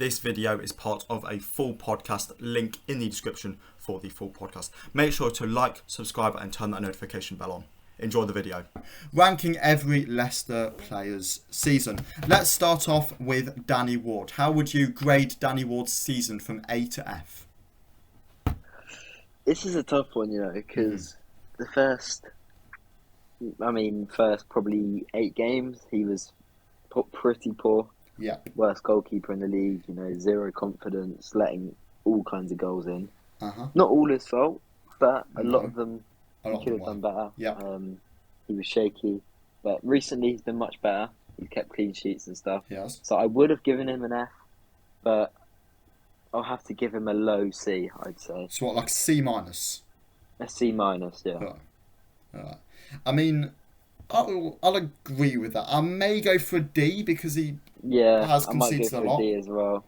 This video is part of a full podcast, link in the description for the full podcast. Make sure to like, subscribe and turn that notification bell on. Enjoy the video. Ranking every Leicester player's season. Let's start off with Danny Ward. How would you grade Danny Ward's season from A to F? This is a tough one, because the first probably 8 games, he was pretty poor. Yeah. Worst goalkeeper in the league, zero confidence, letting all kinds of goals in. Uh-huh. Not all his fault, but a lot of them he could have done better. Yeah. He was shaky, but recently he's been much better. He's kept clean sheets and stuff. Yes. So I would have given him an F, but I'll have to give him a low C, I'd say. So what, like C minus? A C minus, yeah. Right. I mean, I'll agree with that. I may go for a D because he has conceded a lot. I might go for a D as well.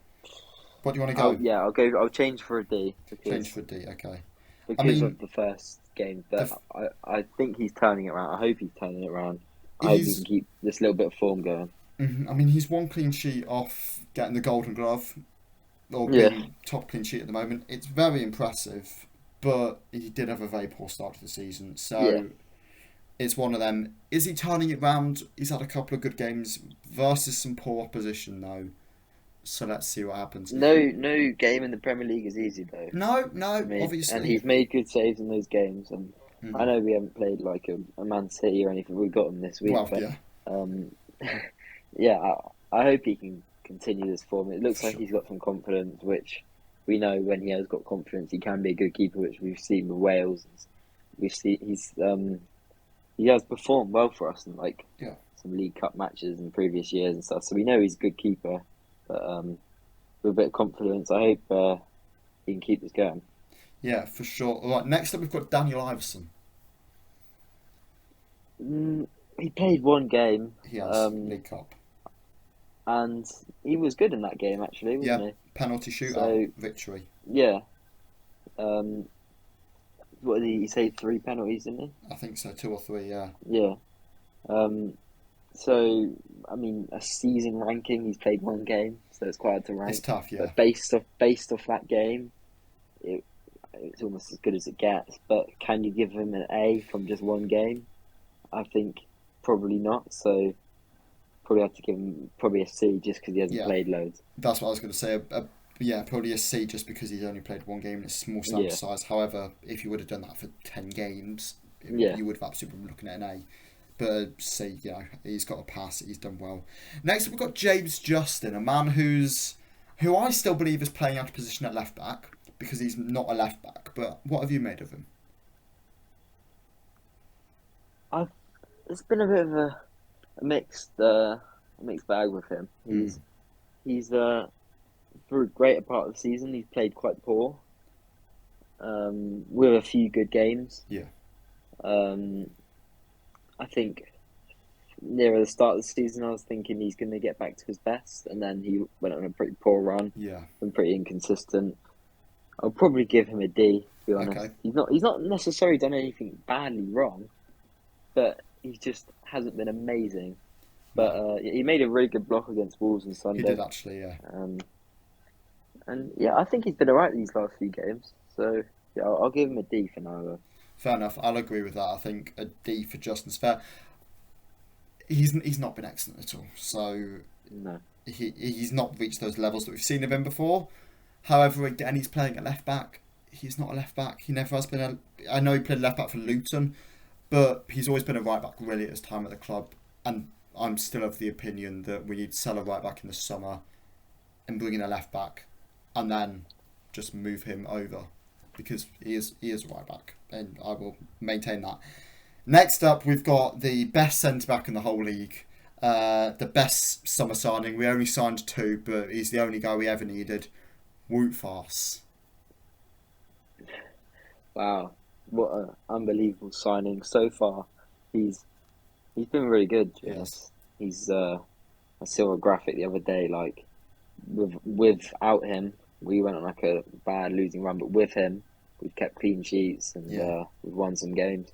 What do you want to go? I'll change for a D. Change for a D, okay. Because of the first game, but I think he's turning it around. I hope he's turning it around. I hope he can keep this little bit of form going. I mean, he's one clean sheet off getting the Golden Glove, or being top clean sheet at the moment. It's very impressive, but he did have a very poor start to the season. So it's one of them. Is he turning it around? He's had a couple of good games versus some poor opposition, though. So let's see what happens. No game in the Premier League is easy, though. No, obviously. And he's made good saves in those games. And I know we haven't played like a Man City or anything. We got him this week. Well, I hope he can continue this form. It looks like he's got some confidence, which we know when he has got confidence, he can be a good keeper, which we've seen with Wales. He has performed well for us in some League Cup matches in previous years and stuff. So we know he's a good keeper. But with a bit of confidence, I hope he can keep this going. Yeah, for sure. All right, next up we've got Daniel Iverson. He played one game. He has, League Cup. And he was good in that game, actually, wasn't he? Penalty shootout victory. Yeah. What did he say? 3 penalties, didn't he? I think so, 2 or 3, yeah. Yeah. So, I mean, a season ranking, he's played one game, so it's quite hard to rank. It's tough, yeah. But based off that game, it's almost as good as it gets. But can you give him an A from just one game? I think probably not. So, probably have to give him a C just because he hasn't played loads. That's what I was going to say. Probably a C just because he's only played one game and it's a small sample size. However, if you would have done that for 10 games, you would have absolutely been looking at an A. But C, he's got a pass. He's done well. Next, we've got James Justin, a man who I still believe is playing out of position at left back because he's not a left back. But what have you made of him? It's been a bit of a mixed bag with him. He's for a greater part of the season, he's played quite poor. With a few good games. Yeah. I think nearer the start of the season, I was thinking he's going to get back to his best, and then he went on a pretty poor run. Yeah. And pretty inconsistent. I'll probably give him a D, to be honest. Okay. He's not necessarily done anything badly wrong, but he just hasn't been amazing. But he made a really good block against Wolves on Sunday. He did actually, yeah. And I think he's been alright these last few games. So I'll give him a D for now, though. Fair enough. I'll agree with that. I think a D for Justin's fair. He's not been excellent at all. So no, he's not reached those levels that we've seen of him before. However, again, he's playing at left back. He's not a left back. He never has been I know he played left back for Luton, but he's always been a right back really at his time at the club. And I'm still of the opinion that we need to sell a right back in the summer and bring in a left back, and then just move him over. Because he is a right back, and I will maintain that. Next up, we've got the best centre-back in the whole league. The best summer signing. We only signed 2, but he's the only guy we ever needed. Wout Faes. Wow, what an unbelievable signing so far. He's been really good. Yes. I saw a graphic the other day, like without him, we went on like a bad losing run, but with him, we've kept clean sheets and we've won some games.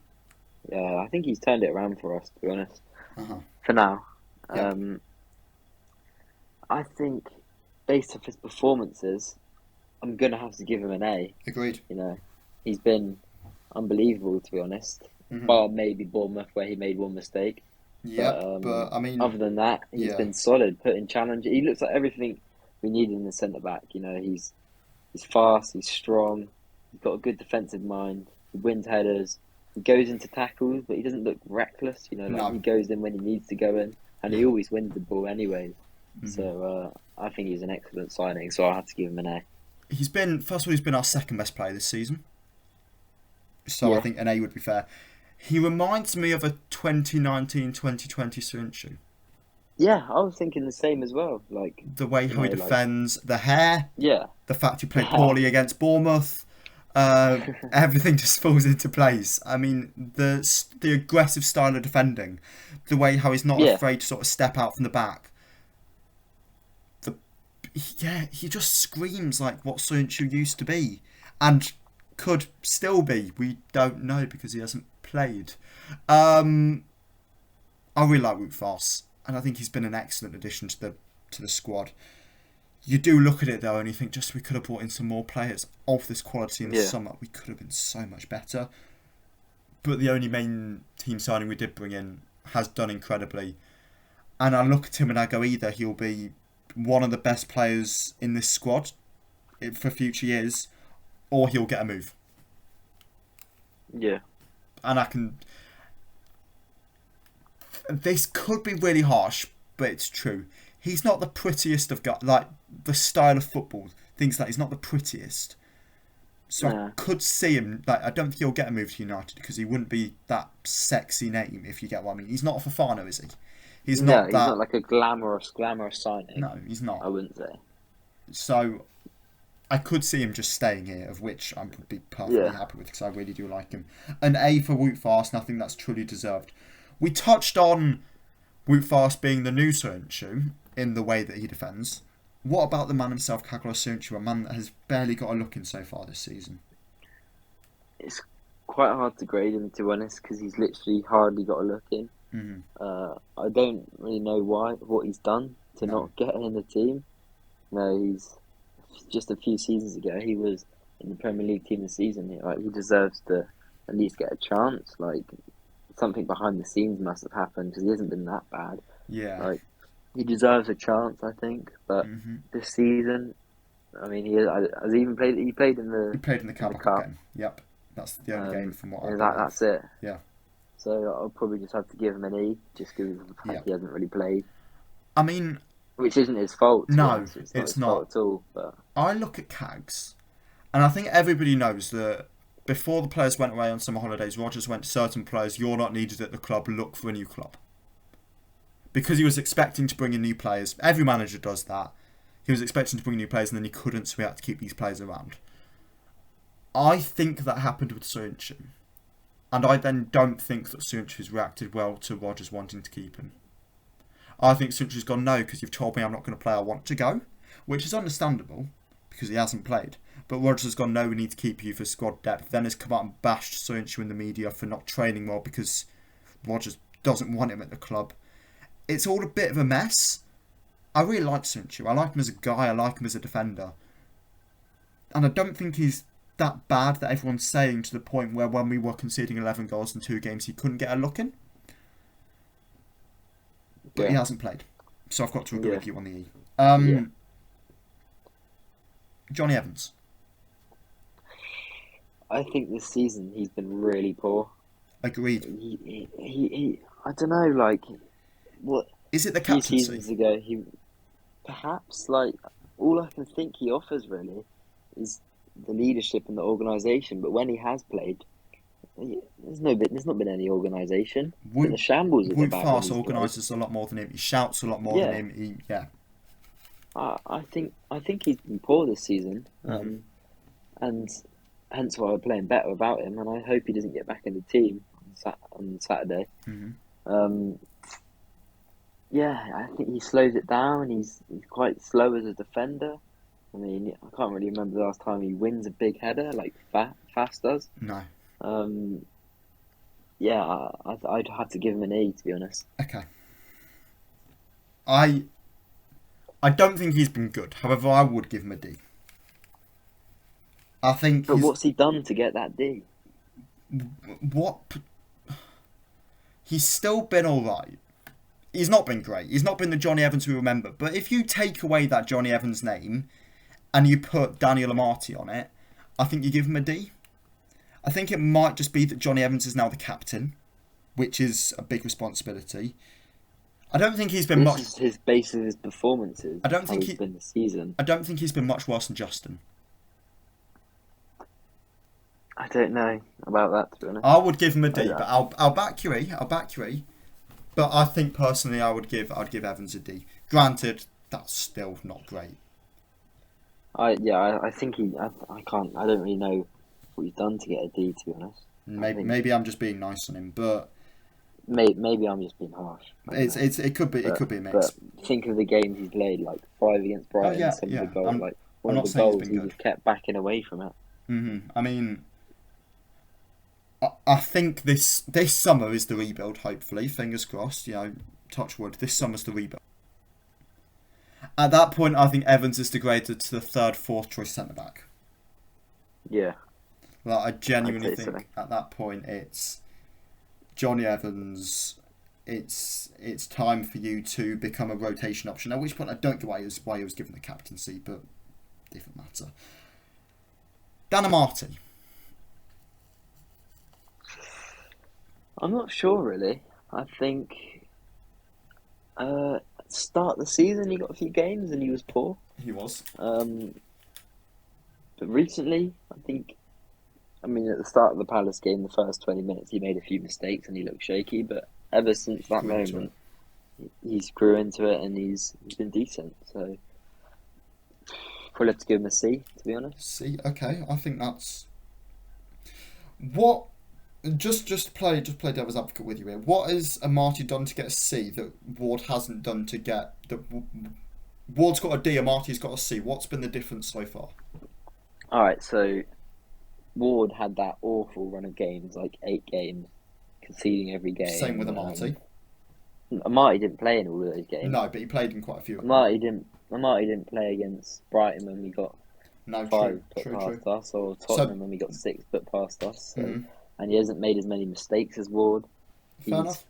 I think he's turned it around for us, to be honest. For now, I think based off his performances, I'm gonna have to give him an A. Agreed. You know, he's been unbelievable, to be honest. Bar maybe Bournemouth where he made one mistake, but Yep, but I mean, other than that, he's yeah, been solid, putting challenge. He looks like everything we need in the centre back. You know, he's fast, he's strong, he's got a good defensive mind. He wins headers. He goes into tackles, but he doesn't look reckless. You know, like no. he goes in when he needs to go in, and he Yeah. always wins the ball anyway. So I think he's an excellent signing. So I have to give him an A. He's been, first of all, he's been our second best player this season. So I Yeah, think an A would be fair. He reminds me of a 2019-2020 Soonchu. yeah, I was thinking the same as well. Like, The way you how he know, like defends, the hair, yeah, the fact he played poorly against Bournemouth, everything just falls into place. I mean, the aggressive style of defending, the way how he's not yeah, afraid to sort of step out from the back. Yeah, he just screams like what Soonchu used to be, and could still be. We don't know because he hasn't played. I really like Wout Faes, and I think he's been an excellent addition to the squad. You do look at it though, and you think just we could have brought in some more players of this quality in the yeah, summer. We could have been so much better. But the only main team signing we did bring in has done incredibly. And I look at him and I go, either he'll be one of the best players in this squad for future years, or he'll get a move. yeah, And I can. This could be really harsh, but it's true. He's not the prettiest of guys. Like the style of football, things like he's not the prettiest. So I nah, could see him. Like I don't think he'll get a move to United because he wouldn't be that sexy name, if you get what I mean. He's not a Fafana, is he? He's no, not he's not that. like a glamorous signing. No, he's not. I wouldn't say. So I could see him just staying here, of which I would be perfectly Yeah, happy with because I really do like him. An A for Wout Faes, and I think that's truly deserved. We touched on Wout Faes being the new Soonchu in the way that he defends. What about the man himself, Kaglo Soonchu, a man that has barely got a look in so far this season? it's quite hard to grade him, to be honest, because he's literally hardly got a look in. Mm, I don't really know what he's done to no. not get in the team. No, he's just a few seasons ago he was in the Premier League team this season. Like he deserves to at least get a chance. Like something behind the scenes must have happened because he hasn't been that bad. Yeah. Like he deserves a chance, I think. But hmm this season, I mean, has he even played? He played in He played in the the Carabao Cup cup. game. Yep. That's the only game from what I And believe. that's it. Yeah. So I'll probably just have to give him an E, just because of the Yeah. fact he hasn't really played, I mean, which isn't his fault. To be no, honest, it's not it's his not. fault at all. But I look at Cags, and I think everybody knows that before the players went away on summer holidays, Rodgers went to certain players, you're not needed at the club, look for a new club. Because he was expecting to bring in new players. Every manager does that. He was expecting to bring new players and then he couldn't, so he had to keep these players around. I think that happened with Soonchu. And I then don't think that Soonchu's reacted well to Rodgers wanting to keep him. I think Soonchu's gone, no, because you've told me I'm not going to play, I want to go. Which is understandable, because he hasn't played. But Rodgers has gone, no, we need to keep you for squad depth. Then has come out and bashed Soonchu in the media for not training well because Rodgers doesn't want him at the club. It's all a bit of a mess. I really like Soonchu. I like him as a guy. I like him as a defender. And I don't think he's that bad that everyone's saying, to the point where when we were conceding 11 goals in 2 games, he couldn't get a look in. But he yeah, hasn't played. So I've got to agree yeah, with you on the E. yeah. Johnny Evans. I think this season he's been really poor. Agreed. I don't know, like what Is it the a few captaincy? seasons ago he perhaps like all I can think he offers really is the leadership and the organisation. But when he has played, there's not been any organisation. It's been a Woot, shambles at the Woot back when Fast he's played. organises a lot more than him. He shouts a lot more than Yeah, him. Yeah. I think he's been poor this season, hmm and hence why we're playing better without him. And I hope he doesn't get back in the team on Saturday. hmm Um, yeah, I think he slows it down. He's quite slow as a defender. I mean, I can't really remember the last time he wins a big header like Fast does. No. Um, yeah, I'd have to give him an E, to be honest. Okay. I I don't think he's been good. However, I would give him a D. I think But what's he done to get that D? what he's still been all right. He's not been great. He's not been the Johnny Evans we remember. But if you take away that Johnny Evans name and you put Daniel Amati on it, I think you give him a D. I think it might just be that Johnny Evans is now the captain, which is a big responsibility. I don't think he's been much. This is his base of his performances. I don't think he's been this season. I don't think he's been much worse than Justin. I don't know about that, to be honest. I would give him a D, but I'll back you. I'll back you. But I think personally, I'd give Evans a D. Granted, that's still not great. I think I can't. I don't really know what he's done to get a D, to be honest. Maybe I'm just being nice on him, but maybe I'm just being harsh. It could be a mix. But think of the games he's played, like 5 against Brighton. Some of the goals, like one of the goals, he just kept backing away from it. I mean, I think this summer is the rebuild. Hopefully, fingers crossed. Touch wood. This summer's the rebuild. At that point, I think Evans is degraded to the third, fourth choice centre back. Yeah. Like, I genuinely think at that point it's Johnny Evans. It's time for you to become a rotation option. At which point I don't get why he was given the captaincy, but different matter. Dan Amati. I'm not sure really. I think start the season he got a few games and he was poor. He was. But recently, at the start of the Palace game, the first 20 minutes, he made a few mistakes and he looked shaky. But ever since that moment, he's grew into it and he's been decent. So probably have to give him a C, to be honest. C, okay. I think that's what. Just play devil's advocate with you here. What has Amati done to get a C that Ward hasn't done to get the? Ward's got a D, Amati's got a C. What's been the difference so far? All right, so Ward had that awful run of games, like 8 games, conceding every game. Same with Amati. Amati didn't play in all of those games. No, but he played in quite a few. Amati didn't play against Brighton when we got 5 put past us, or Tottenham when we got 6 put past us. So, and he hasn't made as many mistakes as Ward. Fair enough.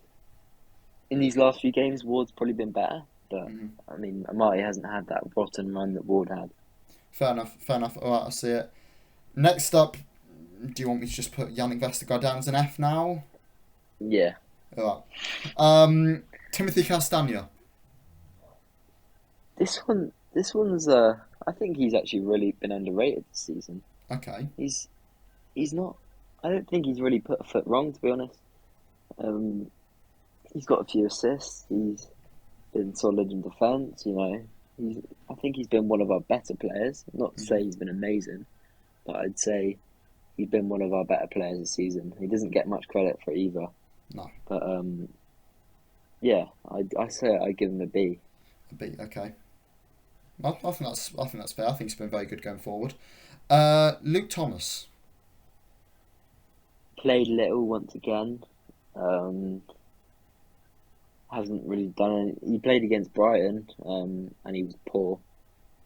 In these last few games, Ward's probably been better, but Amati hasn't had that rotten run that Ward had. Fair enough. All right, I see it. Next up, do you want me to just put Yannick Vestergaard down as an F now? Yeah. All right. Timothy Castagne. This one's I think he's actually really been underrated this season. Okay. He's not. I don't think he's really put a foot wrong, to be honest. He's got a few assists. He's been solid in defence. I think he's been one of our better players. Not to say he's been amazing, but I'd say he's been one of our better players this season. He doesn't get much credit for it either. No. But yeah, I say I give him a B. A B, okay. I think that's fair. I think he's been very good going forward. Luke Thomas. Played little once again. Hasn't really done any. He played against Brighton, and he was poor.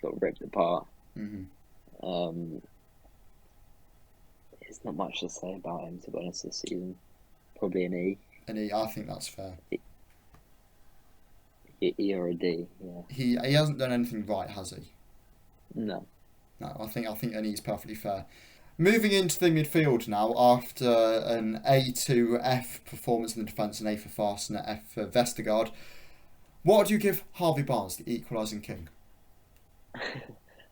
Got ripped apart. There's not much to say about him, to be honest, this season. Probably an E. An E, I think that's fair. E or a D, yeah. He hasn't done anything right, has he? No. No, I think an E is perfectly fair. Moving into the midfield now, after an A to F performance in the defence, an A for Fast and an F for Vestergaard, what do you give Harvey Barnes, the equalising king?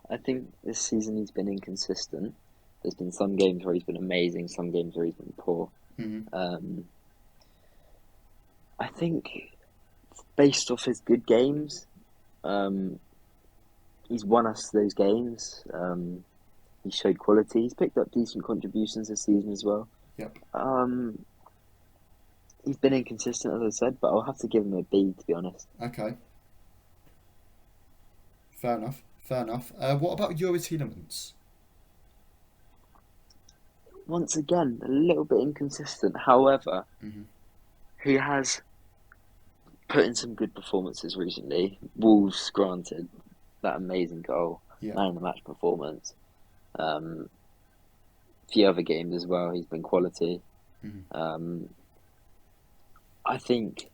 I think this season he's been inconsistent. There's been some games where he's been amazing, some games where he's been poor. I think based off his good games, he's won us those games. He showed quality. He's picked up decent contributions this season as well. Yep. He's been inconsistent, as I said, but I'll have to give him a B, to be honest. Okay. Fair enough. What about Youri Tielemans? Once again, a little bit inconsistent. However, he has put in some good performances recently. Wolves, granted, that amazing goal, Yeah. man of the match performance. A few other games as well, he's been quality. Mhm. I think,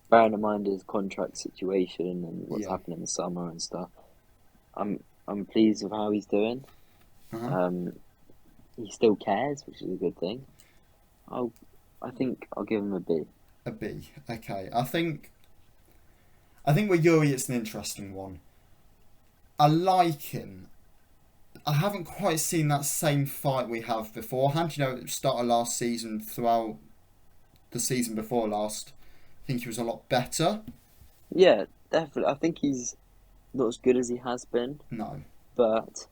bearing in mind his contract situation and what's Yeah. happened in the summer and stuff, I'm pleased with how he's doing. Uh-huh. He still cares, which is a good thing. I think I'll give him a B. A B. Okay. I think with Yuri it's an interesting one. I like him. I haven't quite seen that same fight we have beforehand. You know, at the start of last season, throughout the season before last, I think he was a lot better. Yeah, definitely. I think he's not as good as he has been, No. but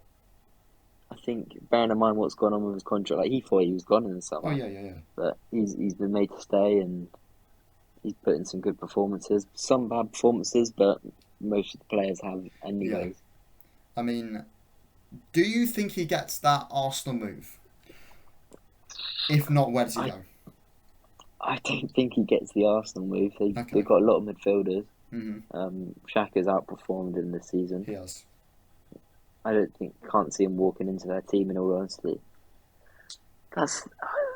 I think bearing in mind what's gone on with his contract, like he thought he was gone in the Oh summer, yeah. but he's been made to stay and he's put in some good performances. Some bad performances, but most of the players have Yeah. anyways. I mean, do you think he gets that Arsenal move? If not, where does he I go? I don't think he gets the Arsenal move. They've Okay. got a lot of midfielders. Mhm. Xhaka's outperformed in this season. He has. Can't see him walking into their team in all honesty. That's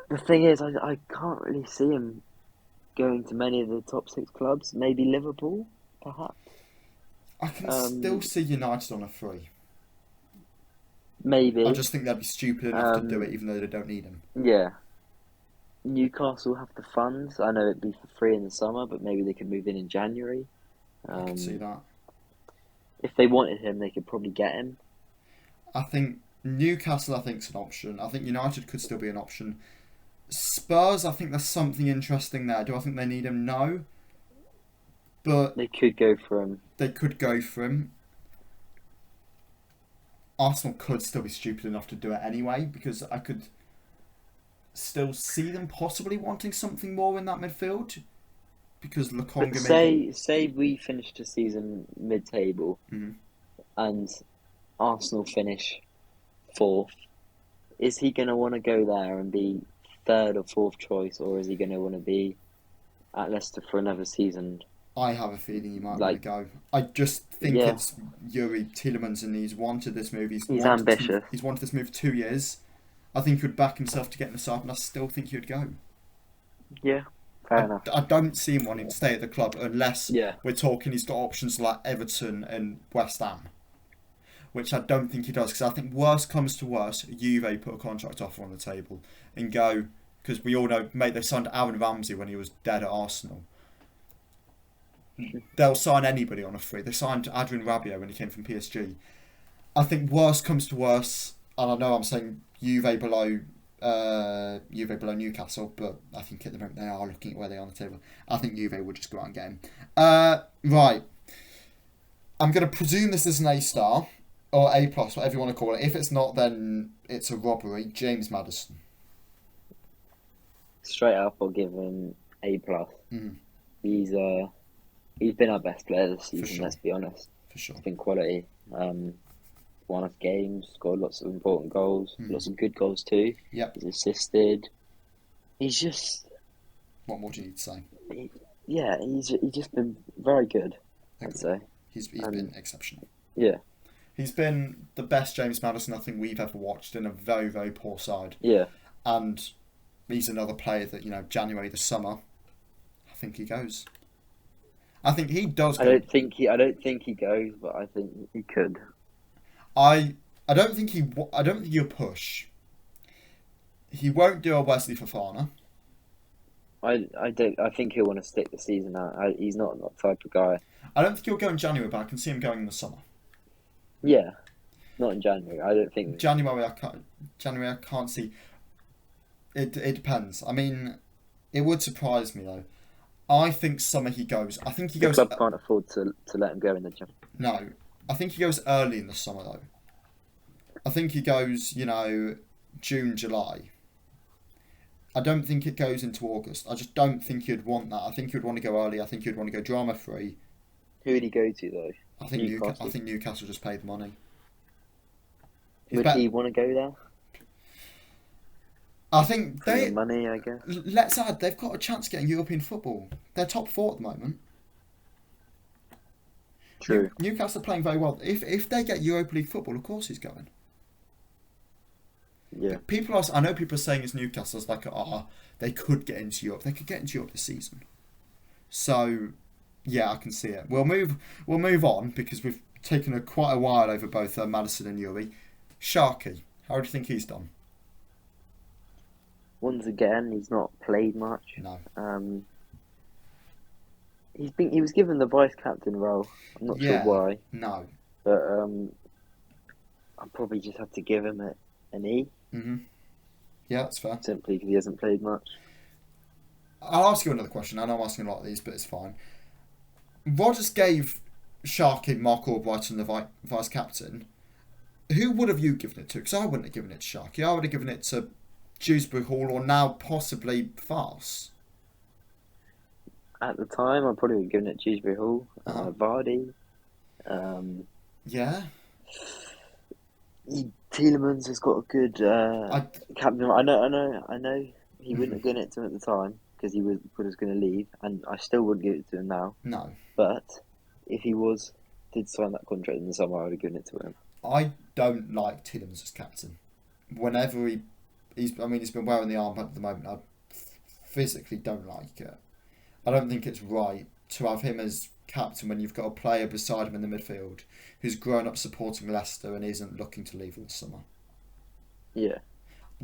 the thing is, I can't really see him going to many of the top six clubs. Maybe Liverpool, perhaps. I can still Um, see United on a free. I maybe. just think they'd be stupid enough to do it, even though they don't need him. Yeah. Newcastle have the funds. I know it'd be for free in the summer, but maybe they could move in January. I could see Um, that. if they wanted him, they could probably get him. I think Newcastle, I think, is an option. I think United could still be an option. Spurs, I think there's something interesting there. Do I think they need him? No. But They could go for him. they could go for him. Arsenal could still be stupid enough to do it anyway, because I could still see them possibly wanting something more in that midfield. Because But Lokonga maybe. say we finish the season mid-table Mhm. and Arsenal finish fourth. Is he going to want to go there and be third or fourth choice, or is he going to want to be at Leicester for another season? I have a feeling he might want to Like, go. I just think yeah, it's Yuri Tielemans and he's wanted this move. he's ambitious. He's wanted this move for 2 years. I think he would back himself to get in the side, and I still think he would go. Yeah, fair enough. I don't see him wanting to stay at the club unless Yeah, we're talking he's got options like Everton and West Ham, which I don't think he does, because I think worst comes to worst, Juve put a contract offer on the table and go, because we all know, mate, they signed Aaron Ramsey when he was dead at Arsenal. They'll sign anybody on a free. They signed Adrien Rabiot when he came from PSG. I think worst comes to worst, and I know I'm saying Juve below Newcastle, but I think at the moment they are looking at where they are on the table. I think Juve would just go out and get him. Right. I'm going to presume this is an A star, or A plus, whatever you want to call it. If it's not, then it's a robbery. James Maddison. straight up, I'll give him A plus. Mm, He's been our best player this for season. sure. Let's be honest. For sure. It's been quality. Won us games, scored lots of important goals, lots of good goals too. Yep. He's assisted. He's just, What more do you need to say? he's just been very good, I'd Agreed. say. He's been exceptional. Yeah, He's been the best James Maddison I think we've ever watched in a very, very poor side. yeah. And he's another player that, January, the summer, I think he goes. I think he does I go. don't think he goes, but I think he could. I don't think I don't think he'll push. He won't do a Wesley Fofana. I think he'll want to stick the season out. He's not that type of guy. I don't think he'll go in January, but I can see him going in the summer. Yeah, not in January. I don't think. January, I can't see. It depends. I mean, it would surprise me though. I think summer he goes. I think he The goes. club can't afford to let him go in the January. No, I think he goes early in the summer though. I think he goes, June, July. I don't think it goes into August. I just don't think he'd want that. I think he'd want to go early. I think he'd want to go drama free. Who would he go to though? I think Newcastle. I think Newcastle just paid the money. Would he want to go there? I think For the money, I guess. Let's add, they've got a chance of getting European football. They're top four at the moment. True. Newcastle are playing very well. If they get Europa League football, of course he's going. Yeah. I know people are saying it's Newcastle's like, they could get into Europe. They could get into Europe this season. So, yeah, I can see it. We'll move on because we've taken quite a while over both Maddison and Yuri. Sharky, how do you think he's done? Once again, he's not played much. No. He was given the vice captain role. I'm not sure why. No. But I probably just have to give him an E. Mm-hmm. Yeah, that's fair. Simply because he hasn't played much. I'll ask you another question. I know I'm asking a lot of these, but it's fine. Rodgers gave Sharky Mark Albrighton the vice captain. Who would have you given it to? Because I wouldn't have given it to Sharky. I would have given it to Dewsbury Hall or now possibly Farce. At the time, I probably would have given it to Dewsbury Hall, Vardy. Yeah. Tielemans has got a good captain. I know. He wouldn't have given it to him at the time because he was going to leave, and I still wouldn't give it to him now. No. But if he did sign that contract in the summer, I would have given it to him. I don't like Tielemans as captain. Whenever he's been wearing the armband at the moment. I physically don't like it. I don't think it's right to have him as captain when you've got a player beside him in the midfield who's grown up supporting Leicester and isn't looking to leave in the summer. Yeah.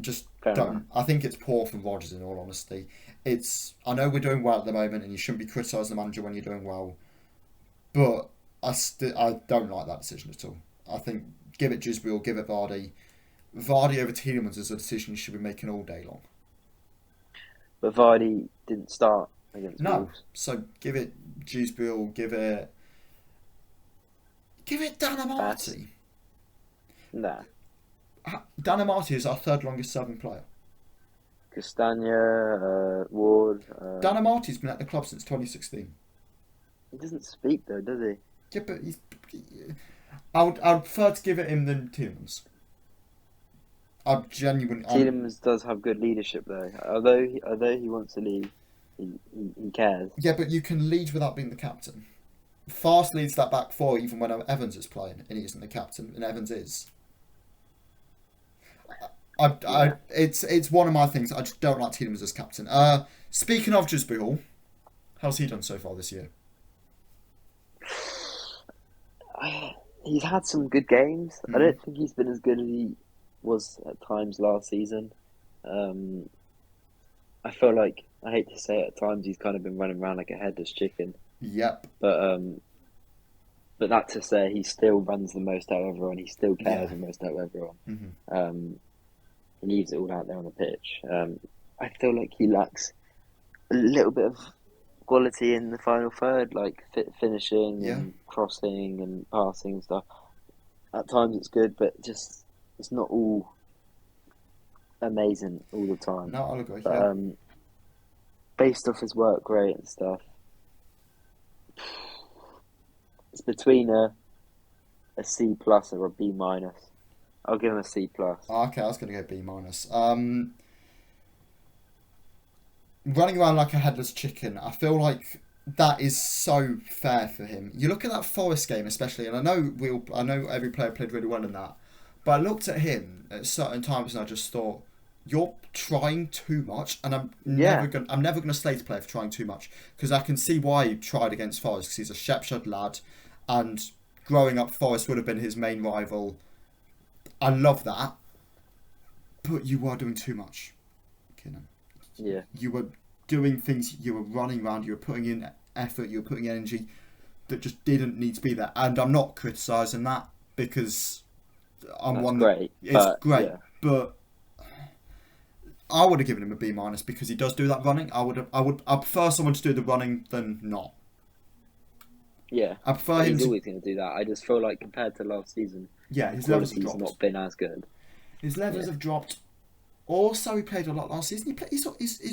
Just Fair don't. enough. I think it's poor from Rodgers, in all honesty. I know we're doing well at the moment, and you shouldn't be criticising the manager when you're doing well, but I don't like that decision at all. I think give it Dewsbury or give it Vardy. Vardy over Tielemans is a decision you should be making all day long. But Vardy didn't start against Wolves. So give it Dewsbury or give it Danamarty. Nah. Danamarty is our third longest serving player. Castagna, Ward. Danamarty's been at the club since 2016. He doesn't speak though, does he? Yeah, but I would prefer to give it him than Tielemans. Tielemans does have good leadership though. Although he wants to leave, he cares. Yeah, but you can lead without being the captain. Fast leads that back four even when Evans is playing and he isn't the captain, and Evans is. It's one of my things. I just don't like Tielemans as captain. Speaking of Dewsbury Hall, how's he done so far this year? He's had some good games. I don't think he's been as good as he was at times last season. I feel like, I hate to say it, at times he's kind of been running around like a headless chicken. Yep. But that to say, he still runs the most out of everyone. He still cares the most out of everyone. Mm-hmm. He leaves it all out there on the pitch. I feel like he lacks a little bit of quality in the final third, like finishing and crossing and passing and stuff. At times it's good, but just it's not all amazing all the time. No, I'll agree. But, based off his work rate and stuff, it's between a C plus or a B minus. I'll give him a C plus. Okay, I was going to go B minus. Running around like a headless chicken, I feel like that is so fair for him. You look at that Forest game especially, and I know every player played really well in that, but I looked at him at certain times and I just thought, you're trying too much, and I'm never gonna slate a player for trying too much, because I can see why he tried against Forest, because he's a Shepshire lad, and growing up Forest would have been his main rival. I love that, but you are doing too much, Keenan. Yeah. You were doing things, you were running around, you were putting in effort, you were putting energy that just didn't need to be there. And I'm not criticising that, because it's great, but I would have given him a B minus because he does do that running. I prefer someone to do the running than not. Yeah, I prefer him. He's always going to do that. I just feel like compared to last season, his levels have dropped. Not been as good. His levels have dropped. Also, he played a lot last season. He's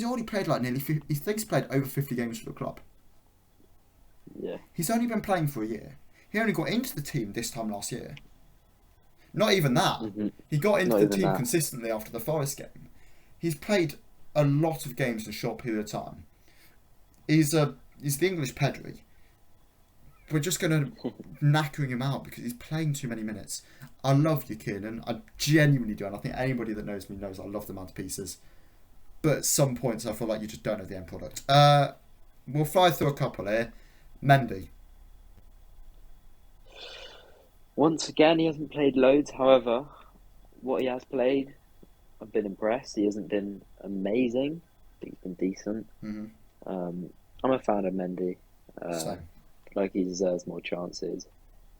already played like nearly 50, he thinks he played over 50 games for the club. Yeah. He's only been playing for a year. He only got into the team this time last year. Not even that. Mm-hmm. He got into the team consistently after the Forest game. He's played a lot of games in a short period of time. He's the English Pedri. we're just going to knackering him out because he's playing too many minutes. I love you, Kiernan. I genuinely do, and I think anybody that knows me knows I love the man to pieces. But at some points, I feel like you just don't know the end product. We'll fly through a couple here. Mendy. Once again, he hasn't played loads. However, what he has played, I've been impressed. He hasn't been amazing. I think he's been decent. Mm-hmm. I'm a fan of Mendy. Same. Like he deserves more chances.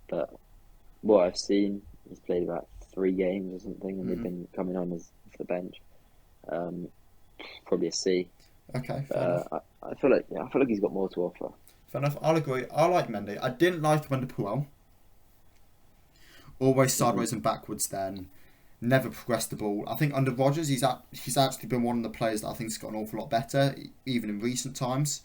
But what I've seen, he's played about 3 games or something, and they've been coming on as for the bench. Probably a C. Okay, fair enough. I feel like he's got more to offer. Fair enough. I'll agree. I like Mendy. I didn't like him under Puel. Always sideways and backwards then. Never progressed the ball. I think under Rodgers, he's actually been one of the players that I think's got an awful lot better, even in recent times.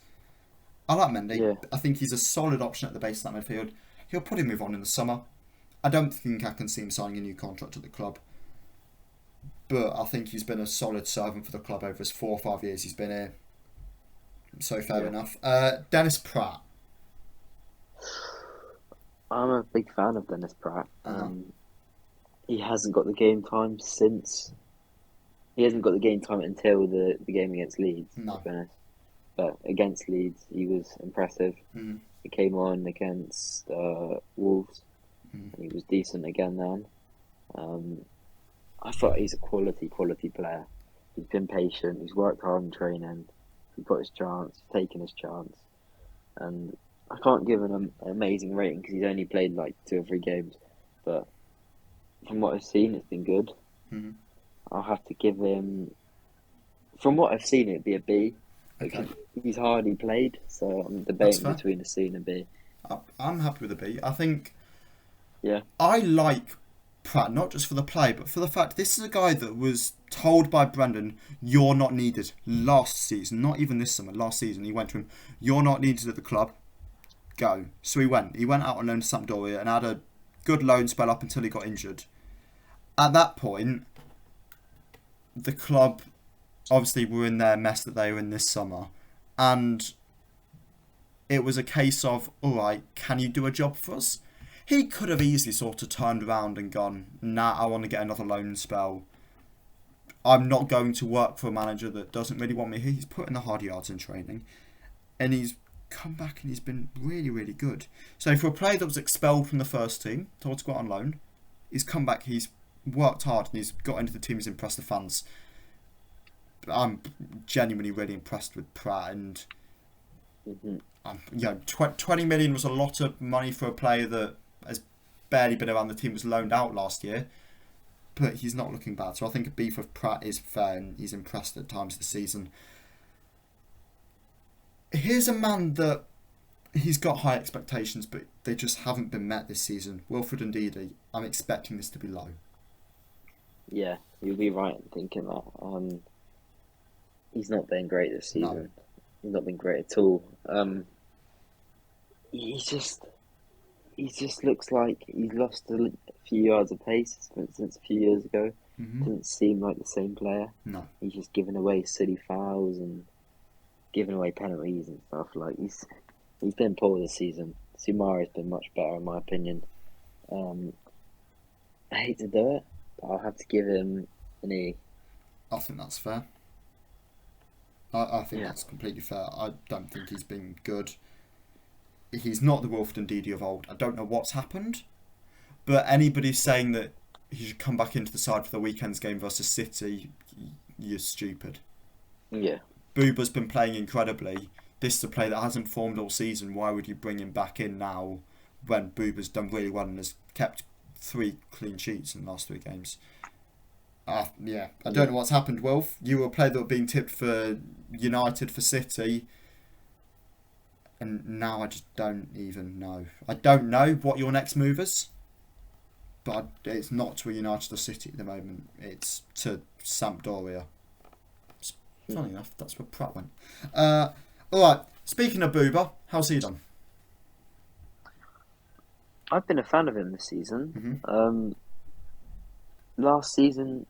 I like Mendy. Yeah. I think he's a solid option at the base of that midfield. He'll probably move on in the summer. I don't think I can see him signing a new contract at the club. But I think he's been a solid servant for the club over his 4 or 5 years he's been here. So fair enough. Dennis Pratt. I'm a big fan of Dennis Pratt. He hasn't got the game time since. He hasn't got the game time until the game against Leeds, No. to be honest. But against Leeds, he was impressive. Mm. He came on against Wolves, Mm. and he was decent again then. I thought he's a quality player. He's been patient. He's worked hard in training. He got his chance, taken his chance, and I can't give him an amazing rating because he's only played like 2 or 3 games. But from what I've seen, it's been good. Mm. I'll have to give him. From what I've seen, it'd be a B. Okay. He's hardly played, so I'm debating fair. between a C and a B. I'm happy with a B. I think Yeah. I like Pratt, not just for the play, but for the fact this is a guy that was told by Brendan, you're not needed last season, not even this summer, last season. He went to him, you're not needed at the club, go. So he went out on loan to Sampdoria and had a good loan spell up until he got injured. At that point, the club obviously were in their mess that they were in this summer, and it was a case of, alright, can you do a job for us? He could have easily sort of turned around and gone, nah, I want to get another loan spell. I'm not going to work for a manager that doesn't really want me here. He's put in the hard yards in training, and he's come back and he's been really, really good. So for a player that was expelled from the first team, told to go out on loan, he's come back, he's worked hard, and he's got into the team, he's impressed the fans. I'm genuinely really impressed with Pratt, and 20 million was a lot of money for a player that has barely been around the team, was loaned out last year, but he's not looking bad. So I think a B for Pratt is fair, and he's impressed at times this season. Here's a man that he's got high expectations, but they just haven't been met this season. Wilfred Ndidi. I'm expecting this to be low. Yeah, you'll be right in thinking that. He's not been great this season. No. He's not been great at all. He just looks like he's lost a few yards of pace since a few years ago. Mm-hmm. Doesn't seem like the same player. No. He's just giving away silly fouls and giving away penalties and stuff. Like he's been poor this season. Soumare's been much better in my opinion. I hate to do it, but I'll have to give him an E. I think that's fair. I think that's completely fair. I don't think he's been good. He's not the Wilfred Ndidi of old. I don't know what's happened, but anybody saying that he should come back into the side for the weekend's game versus City, you're stupid. Yeah. Booba's been playing incredibly. This is a player that hasn't formed all season. Why would you bring him back in now when Booba's done really well and has kept 3 clean sheets in the last 3 games? I don't know what's happened, Wilf. You were a player that were being tipped for United, for City, and now I just don't even know. I don't know what your next move is, but it's not to a United or City at the moment. It's to Sampdoria. Funny enough, that's where Pratt went. Alright, speaking of Booba, how's he done? I've been a fan of him this season. Mm-hmm. Last season,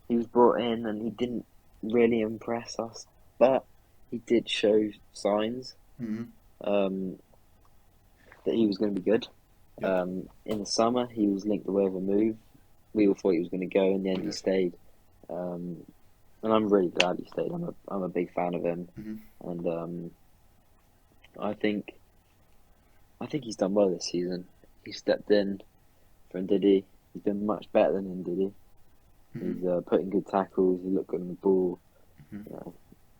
he was brought in and he didn't really impress us, but he did show signs. Mm-hmm. that he was going to be good. Yep. In the summer, he was linked away with a move. We all thought he was going to go. In the end, he Good. stayed. And I'm really glad he stayed. I'm a big fan of him, Hmm. and I think he's done well this season. He stepped in for Ndidi. He's been much better than Ndidi. Hmm. He's putting good tackles. He looked good on the ball. Hmm.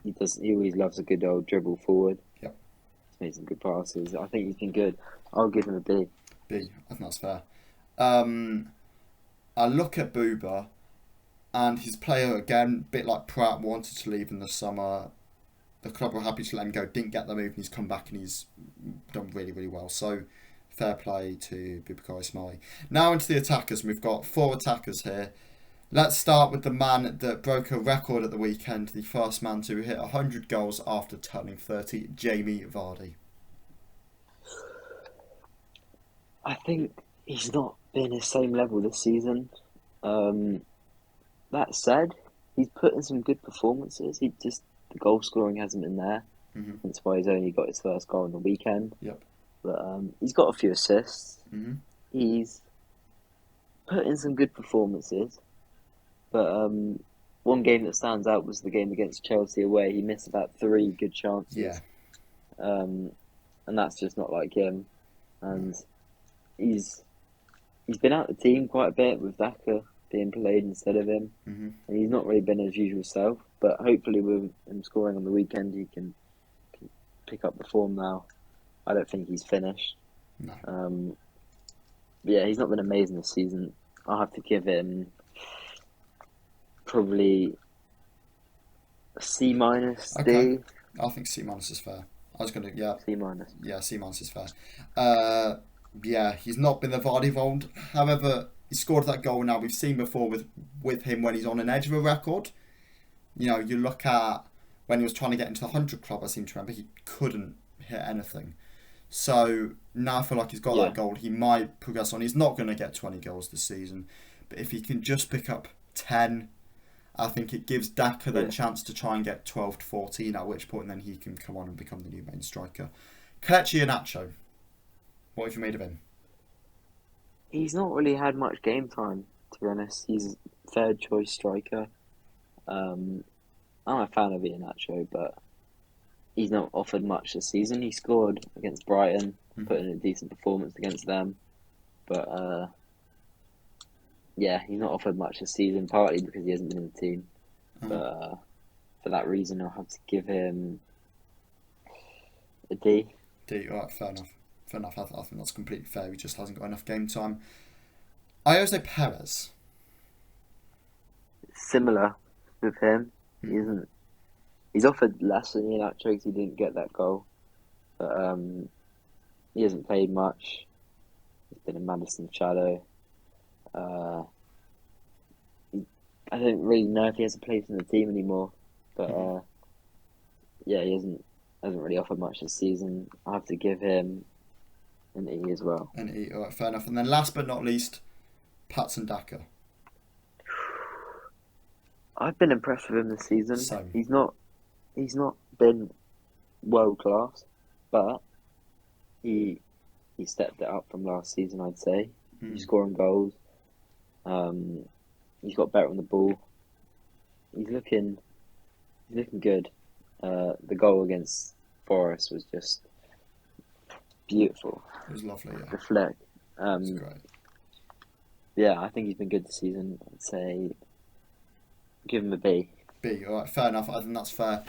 You know, he always loves a good old dribble forward. Yep. He's made some good passes. I think he's been good. I'll give him a B. B. I think that's fair. I look at Booba, and his player again, a bit like Pratt, wanted to leave in the summer. The club were happy to let him go. Didn't get the move, and he's come back and he's done really, really well. So, fair play to Boubacar Ismail. Now into the attackers. We've got 4 attackers here. Let's start with the man that broke a record at the weekend, the first man to hit 100 goals after turning 30, Jamie Vardy. I think he's not been his same level this season. Um, that said, he's put in some good performances. The goal scoring hasn't been there. Hmm. That's why he's only got his first goal on the weekend. Yep. But he's got a few assists. Hmm. He's put in some good performances. But one game that stands out was the game against Chelsea away. He missed about 3 good chances. Yeah. And that's just not like him. And he's been out of the team quite a bit with Daka being played instead of him. Hmm. And he's not really been his usual self. But hopefully with him scoring on the weekend, he can pick up the form now. I don't think he's finished. No. Yeah, he's not been amazing this season. I'll have to give him probably a C minus, Okay. D. I think C minus is fair. I was gonna, yeah, C minus. yeah, C minus is fair. Yeah, he's not been the Vardy of old. However, he scored that goal now. We've seen before with him when he's on an edge of a record. You know, you look at when he was trying to get into the 100 club, I seem to remember, he couldn't hit anything. So now I feel like he's got Yeah. that goal. He might progress on. He's not going to get 20 goals this season. But if he can just pick up 10, I think it gives Daka then Yeah. chance to try and get 12 to 14, at which point then he can come on and become the new main striker. Kelechi Iheanacho, what have you made of him? He's not really had much game time, to be honest. He's third choice striker. I'm a fan of Iheanacho, but he's not offered much this season. He scored against Brighton, put in a decent performance against them. But yeah, he's not offered much this season, partly because he hasn't been in the team. But for that reason, I'll have to give him a D. D, alright, fair enough. Fair enough. I think that's completely fair. He just hasn't got enough game time. Jose Perez. Similar with him. He isn't. He's offered less than Iheanacho because he didn't get that goal. But he hasn't played much. He's been in Maddison's shadow. I don't really know if he has a place in the team anymore. But yeah, he hasn't really offered much this season. I have to give him an E as well. An E, alright, fair enough. And then last but not least, Patson Daka. I've been impressed with him this season. Same. He's not been world class, but he stepped it up from last season, I'd say. He's scoring goals. He's got better on the ball. He's looking good. The goal against Forest was just beautiful. It was lovely, yeah. The flick. It was great. Yeah, I think he's been good this season. I'd say give him a B. B, alright, fair enough. I think that's fair.